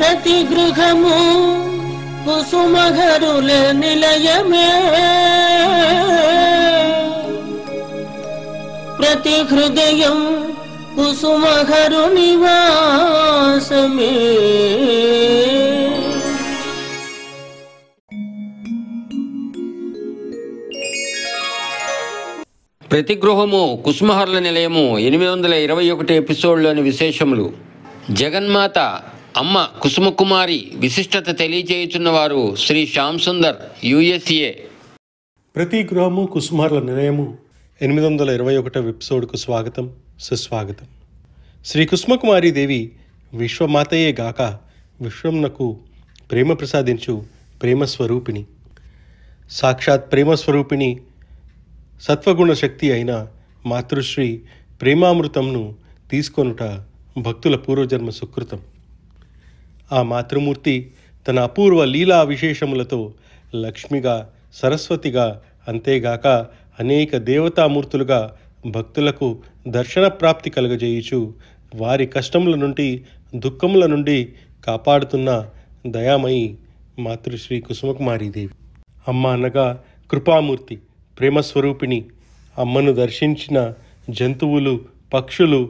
ప్రతి గృహము కుసుమహరుల నిలయమే, ప్రతి హృదయం కుసుమహరు నివాసమే. ప్రతి గృహము కుసుమహరుల నిలయము 821 ఎపిసోడ్లోని విశేషములు. జగన్మాత అమ్మ కుసుమకుమారి విశిష్టత తెలియజేయుచున్నవారు శ్రీ శ్యామ్ సుందర్, USA. ప్రతి గృహము కుసుమహరుల నిలయము 821 ఎపిసోడ్కు స్వాగతం, సుస్వాగతం. శ్రీ కుసుమకుమారి దేవి విశ్వమాతయే గాక విశ్వంనకు ప్రేమ ప్రసాదించు ప్రేమస్వరూపిణి. సాక్షాత్ ప్రేమస్వరూపిణి సత్వగుణ శక్తి అయిన మాతృశ్రీ ప్రేమామృతంను తీసుకొనుట భక్తుల పూర్వజన్మ సుకృతం. ఆ మాతృమూర్తి తన అపూర్వ లీలా విశేషములతో లక్ష్మిగా, సరస్వతిగా, అంతేగాక అనేక దేవతామూర్తులుగా భక్తులకు దర్శన ప్రాప్తి కలుగజేయుచు వారి కష్టముల నుండి, దుఃఖముల నుండి కాపాడుతున్న దయామయి మాతృశ్రీ కుసుమకుమారీదేవి. అమ్మ అనగా కృపామూర్తి, ప్రేమస్వరూపిణి. అమ్మను దర్శించిన జంతువులు, పక్షులు,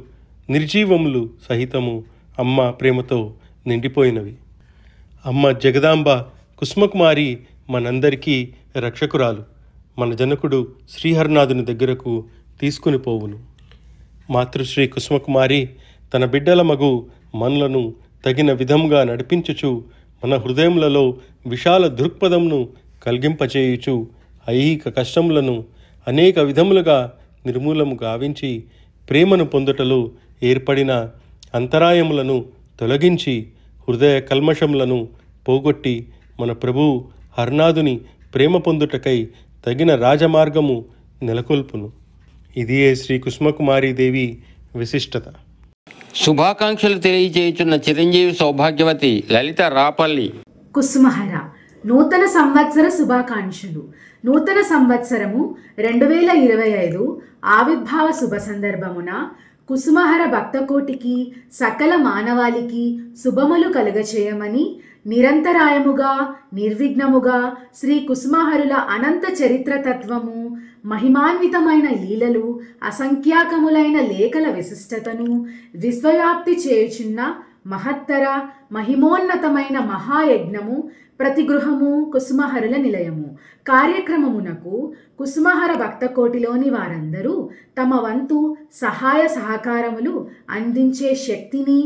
నిర్జీవములు సహితము అమ్మ ప్రేమతో నిండిపోయినవి. అమ్మ జగదాంబ కుసుమకుమారి మనందరికీ రక్షకురాలు. మన జనకుడు శ్రీహరినాథుని దగ్గరకు తీసుకుని పోవును. మాతృశ్రీ కుసుమకుమారి తన బిడ్డల మగు మనలను తగిన విధంగా నడిపించుచు మన హృదయములలో విశాల దృక్పథంను కలిగింపచేయుచు ఐహిక కష్టములను అనేక విధములుగా నిర్మూలము గావించి ప్రేమను పొందుటలో ఏర్పడిన అంతరాయములను తొలగించి హృదయ కల్మషములను పోగొట్టి మన ప్రభువు హరినాథుని ప్రేమ పొందుటకై తగిన రాజమార్గము నెలకొల్పును. ఇదియే శ్రీ కుసుమకుమారీదేవి విశిష్టత. శుభాకాంక్షలు తెలియజేయుచున్న చిరంజీవి సౌభాగ్యవతి లలిత రాపల్లి. కుసుమహర నూతన సంవత్సర శుభాకాంక్షలు. నూతన సంవత్సరము 2025 ఆవిర్భావ శుభ సందర్భమున కుసుమహర భక్తకోటికి సకల మానవాళికి శుభములు కలుగచేయమని నిరంతరాయముగా నిర్విఘ్నముగా శ్రీ కుసుమహరుల అనంత చరిత్ర తత్వము, మహిమాన్వితమైన లీలలు, అసంఖ్యాకములైన లేఖల విశిష్టతను విశ్వవ్యాప్తి చేయుచున్న మహత్తర మహిమోన్నతమైన మహాయజ్ఞము ప్రతి గృహము కుసుమహరుల నిలయము కార్యక్రమమునకు కుసుమహర భక్తకోటిలోని వారందరూ తమ వంతు సహాయ సహకారములు అందించే శక్తిని,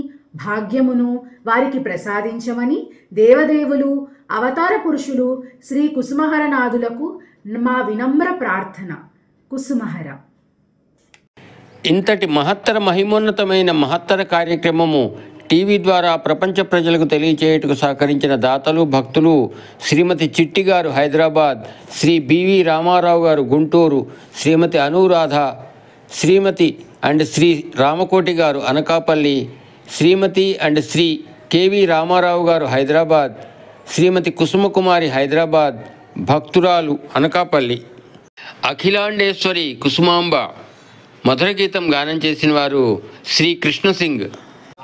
భాగ్యమును వారికి ప్రసాదించమని దేవదేవులు, అవతార పురుషులు శ్రీ కుసుమహరనాథులకు మా వినమ్ర ప్రార్థన. కుసుమహర. ఇంతటి మహత్తర మహిమోన్నతమైన మహత్తర కార్యక్రమము టీవీ ద్వారా ప్రపంచ ప్రజలకు తెలియచేయుటకు సహకరించిన దాతలు, భక్తులు శ్రీమతి చిట్టి గారు హైదరాబాద్, శ్రీ బివి రామారావు గారు గుంటూరు, శ్రీమతి అనురాధ, శ్రీమతి అండ్ శ్రీ రామకోటి గారు అనకాపల్లి, శ్రీమతి అండ్ శ్రీ కేవి రామారావు గారు హైదరాబాద్, శ్రీమతి కుసుమకుమారి హైదరాబాద్, భక్తురాలు అనకాపల్లి. అఖిలాండేశ్వరి కుసుమాంబ మధుర గీతం గానం చేసిన వారు శ్రీ కృష్ణ సింగ్.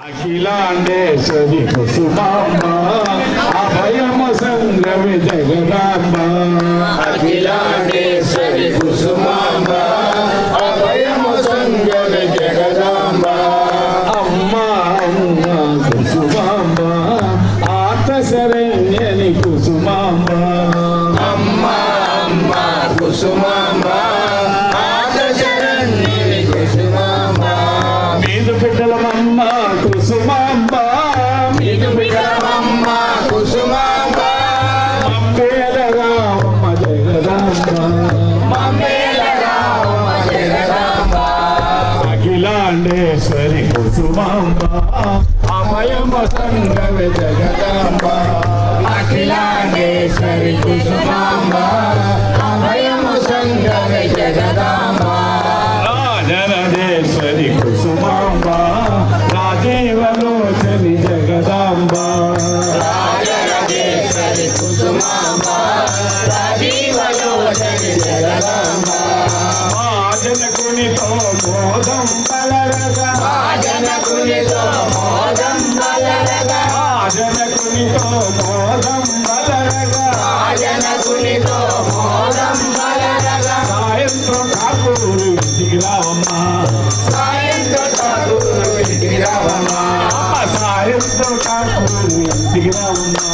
అఖిలాండేశ్వరి కుసుమాంబ అభయమ సంగ్రమి జగదాంబ, అఖిలాండేశ్వరి కుసుమాంబ అభయమ సంగ్రమి జగదాంబ. అమ్మ అమ్మ కుసుమాంబ ఆర్తశరణ్యని కుసుమాంబ, అమ్మ అమ్మ కుసుమాంబ ఆర్తశరణ్యని కుసుమాంబ. మీదు బిడ్డలమమ్మ కుసుమాంబ, మీదు బిడ్డలమమ్మ కుసుమాంబ. మమ్మేలరామ జగదాంబ, మమ్మేలరామ జగదాంబ. అఖిలాండేశ్వరి కుసుమాంబ అభయమ సంగవి జగదాంబ, అఖిలాండేశ్వరి కుసుమాంబ అభయమ సంగవి జగదాంబ. రాజరాజేశ్వరి కుసుమాంబ రాజీవలోచని జగదాంబ, రాజరాజేశ్వరి కుసుమాంబ రాజీవలోచని జగదాంబ. జనకునితో మోదం బలరగ, జనకునితో మోదం బలరగ, జనకు జనకునితో మోదం బలరగా జనకునితో మోదం బలరగా సాయంత్రం ఠాకూరు ఇంటికి రావమ్మా సాయంత్రం ఠాకూరు ఇంటికి రావమ్మా సాయంత్రం ఠాకూరు ఇంటికి రావమ్మా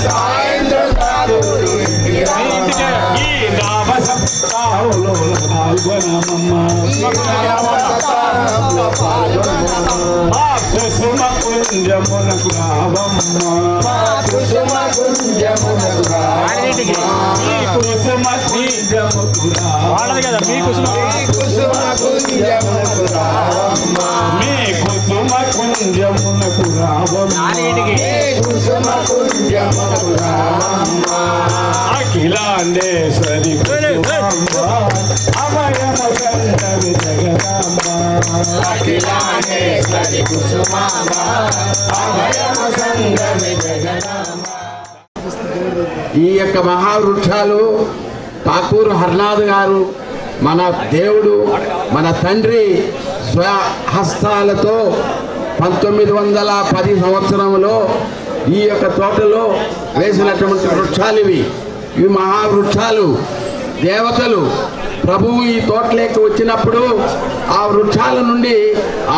సాయంత్రం ఠాకూరు ఇంటికి రావమ్మా ఈ నామ సప్తాహంలో పాల్గొనమమ్మా కుసుమ కుంజమునకు రావమ్మా కుసుమ కుంజమునకు రావమ్మా కుసుమ కుంజమునకు రావమ్మా మీ కుసుమ కుంజమునకు రావమ్మా మీ కుసుమ కుంజమునకు రావమ్మా కుసుమ కుంజమునకు రావమ్మా అఖిలాండేశ్వరి కుసుమాంబా అభయమ సంగమి జగదాంబా అఖిలాండేశ్వరి కుసుమాంబా అభయమ సంగమి జగదాంబా. ఈ యొక్క మహావృక్షాలు ఠాకూర్ హర్నాథ్ గారు మన దేవుడు మన తండ్రి స్వహస్తాలతో 1910 సంవత్సరంలో ఈ యొక్క తోటలో వేసినటువంటి వృక్షాలు ఇవి మహావృక్షాలు. దేవతలు ప్రభువు ఈ తోటలోకి వచ్చినప్పుడు ఆ వృక్షాల నుండి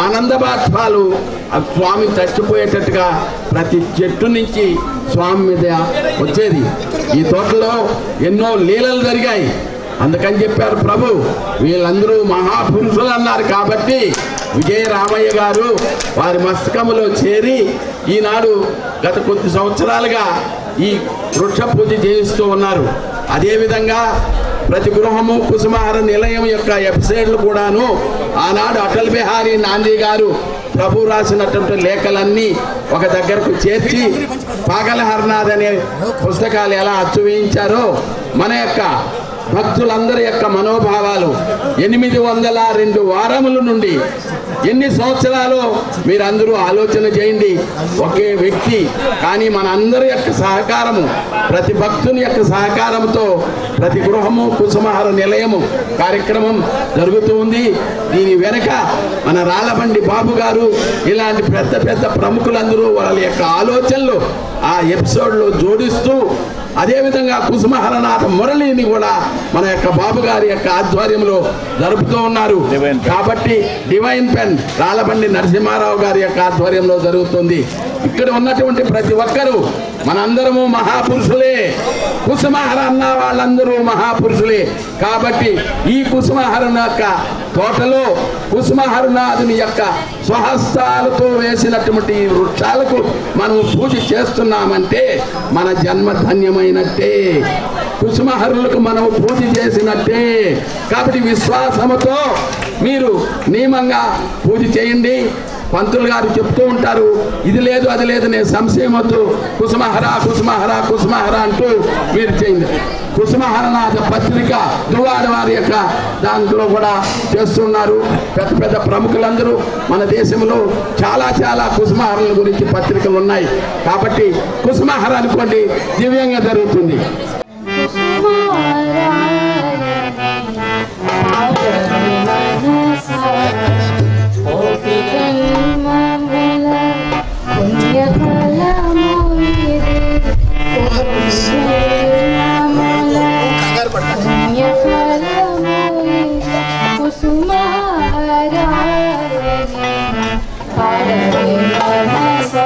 ఆనంద బాష్పాలు స్వామి చచ్చిపోయేటట్టుగా ప్రతి చెట్టు నుంచి స్వామి మీద వచ్చేది. ఈ తోటలో ఎన్నో లీలలు జరిగాయి. అందుకని చెప్పారు ప్రభు, వీళ్ళందరూ మహాపురుషులు అన్నారు కాబట్టి విజయ రామయ్య గారు వారి మస్తకములో చేరి ఈనాడు గత కొద్ది సంవత్సరాలుగా ఈ వృక్ష పూజ చేయిస్తూ ఉన్నారు. అదేవిధంగా ప్రతి గృహము కుసుమహార నిలయం యొక్క ఎపిసోడ్లు కూడాను ఆనాడు అటల్ బిహారీ నాందీ గారు ప్రభు రాసినటువంటి లేఖలన్నీ ఒక దగ్గరకు చేర్చి పాగల్ హర్నాథ్ అనే పుస్తకాలు ఎలా అచ్చు వేయించారో మన యొక్క భక్తులందరి యొక్క మనోభావాలు 802 వారముల నుండి ఎన్ని సంవత్సరాలు మీరందరూ ఆలోచన చేయండి. ఒకే వ్యక్తి కానీ మన అందరి యొక్క సహకారము, ప్రతి భక్తుని యొక్క సహకారంతో ప్రతి గృహము కుసుమహార నిలయము కార్యక్రమం జరుగుతూ ఉంది. దీని వెనక మన రాళ్ళబండి బాబు గారు ఇలాంటి పెద్ద పెద్ద ప్రముఖులందరూ వాళ్ళ యొక్క ఆలోచనలు ఆ ఎపిసోడ్లో జోడిస్తూ అదేవిధంగా కుసుమహరనాథ మురళిని కూడా మన యొక్క బాబు గారి యొక్క ఆధ్వర్యంలో జరుపుతూ ఉన్నారు. కాబట్టి డివైన్ పెన్ రాళ్ళబండి నరసింహారావు గారి యొక్క ఆధ్వర్యంలో జరుగుతుంది. ఇక్కడ ఉన్నటువంటి ప్రతి ఒక్కరూ మనందరము మహాపురుషులే. కుసుమహర అన్న వాళ్ళందరూ మహాపురుషులే. కాబట్టి ఈ కుసుమహరణ యొక్క తోటలో కుసుమహరనాథుని యొక్క స్వహస్తాలతో వేసినటువంటి వృక్షాలకు మనం పూజ చేస్తున్నామంటే మన జన్మ ధన్యమైనట్టే, కుసుమహరులకు మనం పూజ చేసినట్టే. కాబట్టి విశ్వాసముతో మీరు నియమంగా పూజ చేయండి. పంతులు గారు చెప్తూ ఉంటారు, ఇది లేదు అది లేదు, నేను సంశయం వద్దు, కుసుమహర కుసుమహర కుసుమహర అంటూ మీరు చేయండి. కుసుమహరనాథ పత్రిక దువాడ వారి యొక్క దాంట్లో కూడా చేస్తున్నారు. పెద్ద పెద్ద ప్రముఖులందరూ మన దేశంలో చాలా చాలా కుసుమహరల గురించి పత్రికలు ఉన్నాయి. కాబట్టి కుసుమహర అనుకోండి, దివ్యంగా జరుగుతుంది. Manasa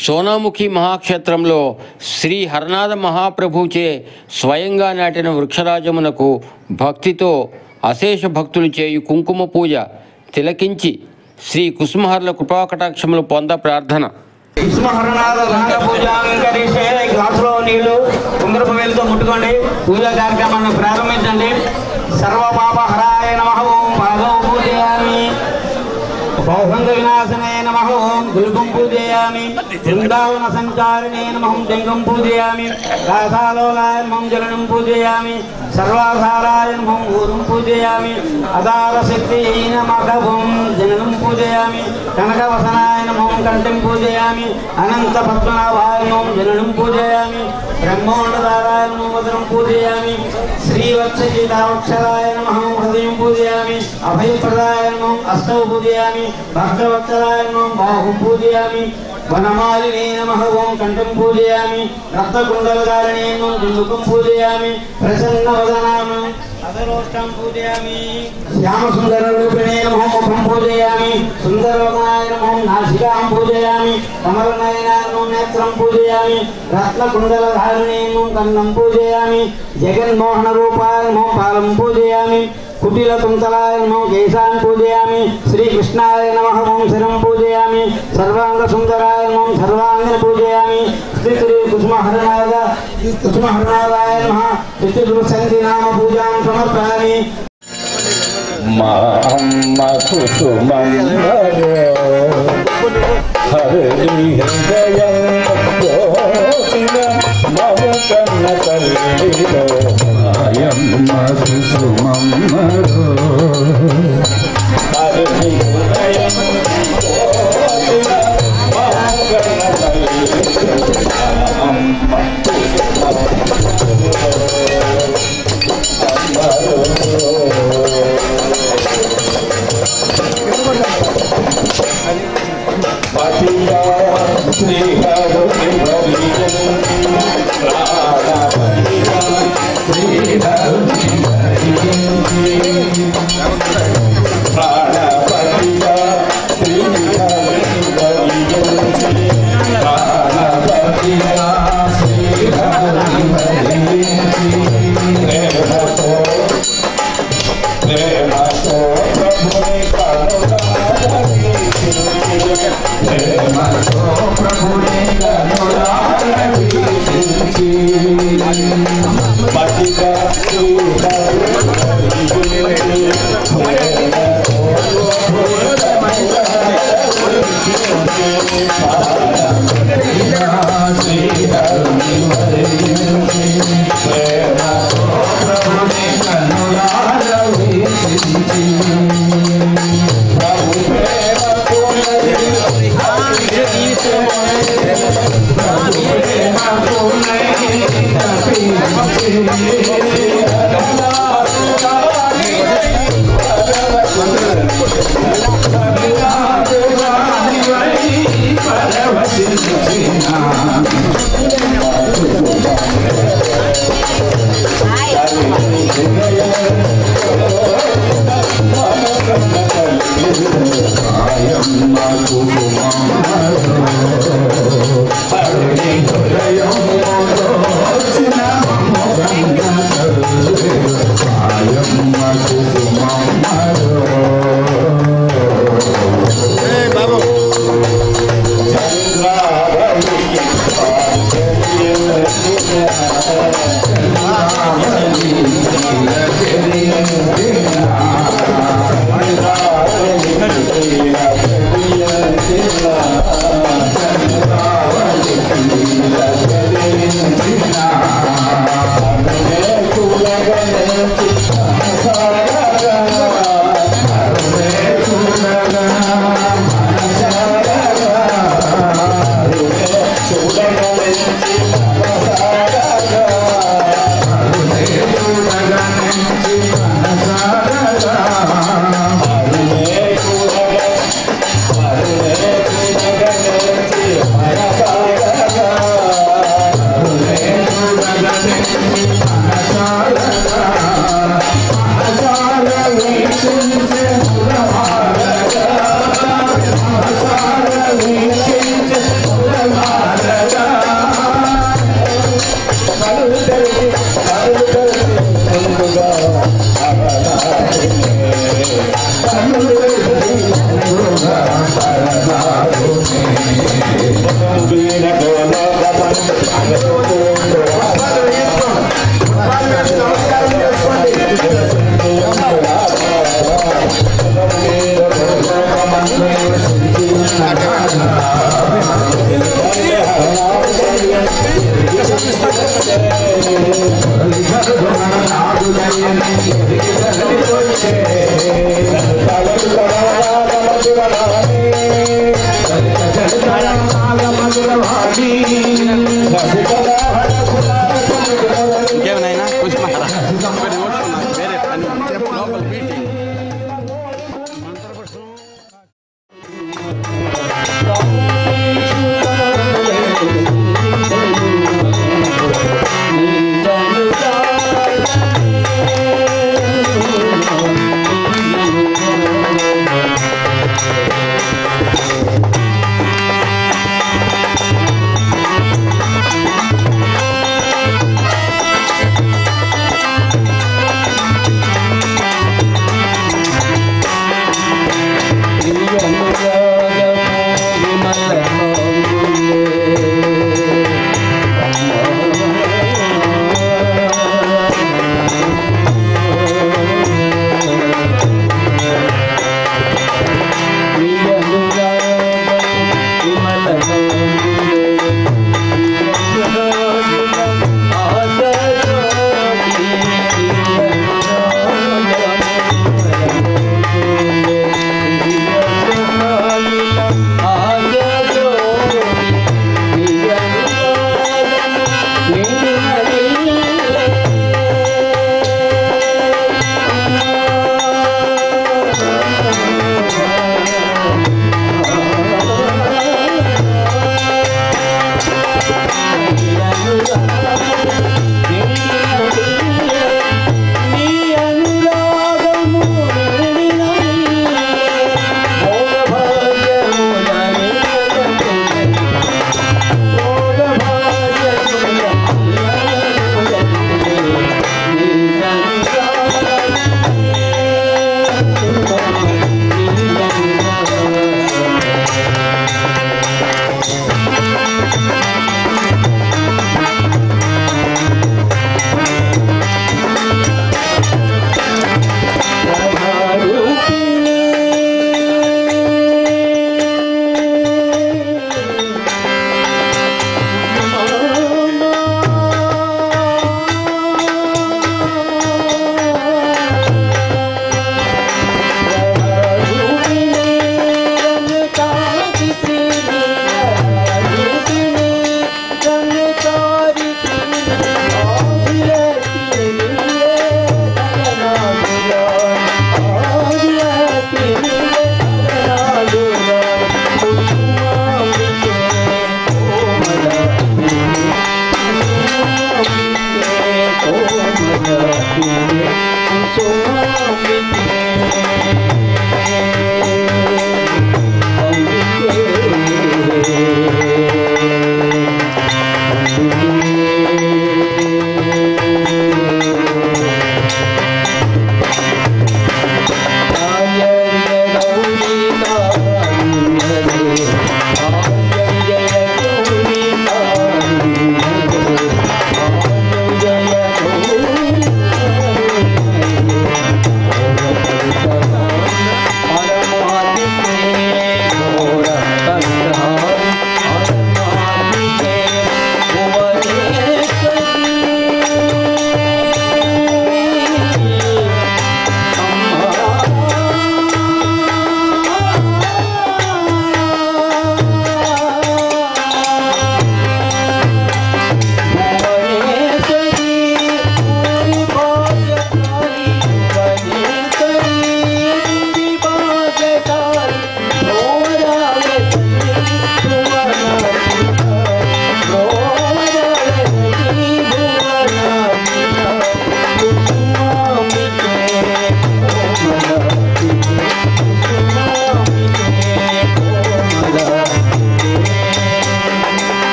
సోనాముఖి మహాక్షేత్రంలో శ్రీ హరనాథ మహాప్రభుచే స్వయంగా నాటిన వృక్షరాజమునకు భక్తితో అశేష భక్తులు చేయు కుంకుమ పూజ తిలకించి శ్రీ కుసుమహరుల కృపాకటాక్షములు పొంద ప్రార్థన. కుసుమహరనాథ రంగ పూజ కరిసే గ్లాసులో నీళ్లు కుంకుమ వేలుతో ముట్టుకోండి. పూజా కార్యక్రమాన్ని ప్రారంభించండి. సర్వపాపహరాయ నమః ఓం పాదం పూజయామి. భౌభంగ వినాశనే నమః ఓం గురుగం పూజయామి. బృందావన సంచారిణే నమః జంగం పూజయామి. రాసాలోలాయ నమః జలనం పూజయామి. సర్వాధారాయ నమః ఊరం పూజయామి. అదార శక్తియై నమః ఓం జననం పూజయామి. కనకవసనాయ నమః కంఠం పూజయామి. అనంత పద్మనాభాయ నమః జననం పూజయామి. బ్రహ్మోన్నదారాయ నమః వదనం పూజయామి. శ్రీవత్సజితాక్షరాయ నమః హృదయం పూజయామి. అభయప్రదాయ నమః అష్టౌ పూజయామి. భక్తవత్సలాయ నమః బాహుం పూజయామి. వనమాలినే నమః ఓం కంఠం పూజయామి. రక్తకుండలధారిణే నమః దుందుకం పూజయామి. ప్రసన్నవదనామం అధరోష్టం పూజయామి. శ్యామసుందర రూపిణే నమః ముఖం పూజయామి. సుందరవదనాయ నమః నాసికాం పూజయామి. కమలనయనాయ నమః నేత్రం పూజయామి. రత్నకుండలధారిణే నమః కన్నం పూజయామి. జగన్మోహన రూపాయ నమః పాదం పూజయామి. కుటిల తుంతలాయ నమః కేశాన్ పూజయామి. శ్రీకృష్ణాయ నమః ఓం శిరం పూజయామి. సర్వాంగ సుందరాయ నమః సర్వాంగన పూజయామి. శ్రీ కుసుమహరనాథాయ నమః చతుర్సంధి నామ పూజాం సమర్పయామి. మామ్మ కుసుమం హరి హృదయం మమ కన్న తల్లిలో మాయమ్మ కుసుమం హరి హృదయం మమ కన్న తల్లిలో అమ్మ Para ఇంకేమైనా కుసుమహారా వేరే పని లోపల మీటింగ్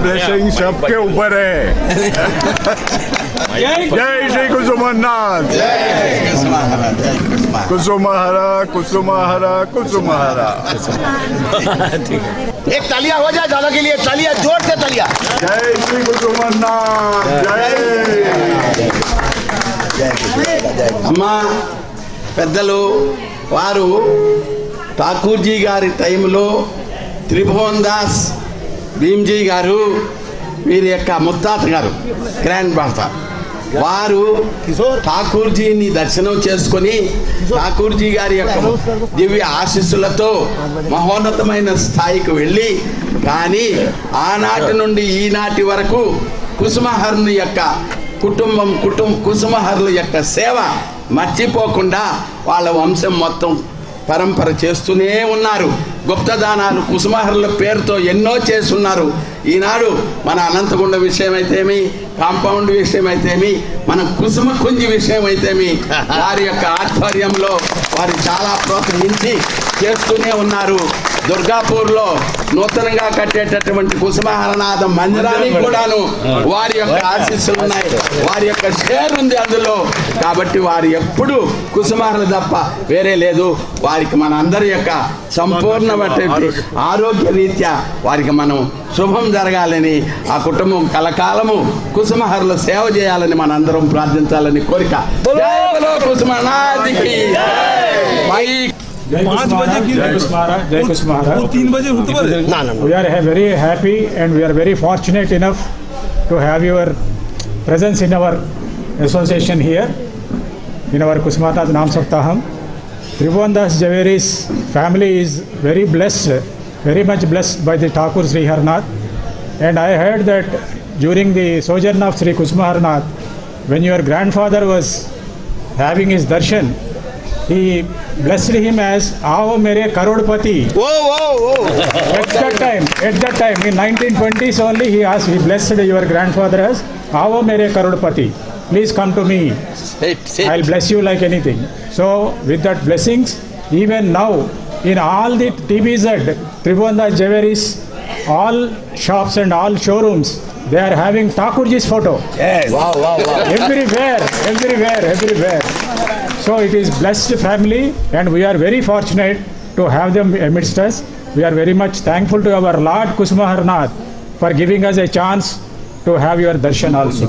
ब्लेसिंग सबके ऊपर है। जय श्री कुसुमनाथ। कुसुमहरा कुसुमहरा कुसुमहरा। एक तालियां हो जाए दादा के लिए, तालियां जोर से तालियां। जय श्री कुसुमनाथ। అమ్మా పెద్దలు వారు ఠాకూర్జీ గారి టైంలో త్రిభువన్ దాస్ భీమ్జీ గారు వీరి యొక్క ముత్తాత గారు గ్రాండ్ ఫాదర్ వారు ఠాకూర్జీని దర్శనం చేసుకొని ఠాకూర్జీ గారి యొక్క దివ్య ఆశీస్సులతో మహోన్నతమైన స్థాయికి వెళ్ళి, కానీ ఆనాటి నుండి ఈనాటి వరకు కుసుమహరుని యొక్క కుసుమహరుల యొక్క సేవ మర్చిపోకుండా వాళ్ళ వంశం మొత్తం పరంపర చేస్తూనే ఉన్నారు. గుప్తదానాలు కుసుమహరుల పేరుతో ఎన్నో చేస్తున్నారు. ఈనాడు మన అనంతగుండ విషయం అయితేమి, కాంపౌండ్ విషయం అయితేమి, మన కుసుమ కుంజి విషయం అయితేమి వారి యొక్క ఆధ్వర్యంలో వారు చాలా ప్రోత్సహించి చేస్తూనే ఉన్నారు. దుర్గాపూర్లో నూతనంగా కట్టేటటువంటి కుసుమహరనాథ మందిరానికి కూడాను వారి యొక్క ఆశీస్సులు ఉన్నాయి, వారి యొక్క షేర్ ఉంది అందులో. కాబట్టి వారు ఎప్పుడు కుసుమహరలు తప్ప వేరే లేదు. వారికి మన అందరి యొక్క సంపూర్ణమైనటువంటి ఆరోగ్య రీత్యా వారికి మనం శుభం జరగాలని, ఆ కుటుంబం కలకాలము కుసుమహరుల సేవ చేయాలని మనందరం ప్రార్థించాలని కోరిక. జై బలో కుసుమనాథ్కి. Jai Kusumahara. We are very happy and we are very fortunate enough to have your presence in our association here, in our Kusumahara Naam Saptaham. Tribhuvan Das Javeri's family is very blessed, very much blessed by the Thakur Sri Harnath. And I heard that during the sojourn of Sri Kusumaharnath, when your grandfather was having his darshan, he blessed him as Aao Mere Karodpati. At that time, in 1920s only, he blessed your grandfather as Aao Mere Karodpati. Please come to me. I'll bless you like anything. So, with that blessings, even now, in all the TBZ, Tribhuvan Das Jewelries, all shops and all showrooms, they are having Thakurji's photo. Yes. Wow. Everywhere. So it is blessed family and we are very fortunate to have them amidst us. We are very much thankful to our Lord Kusumaharnath for giving us a chance to have your darshan also.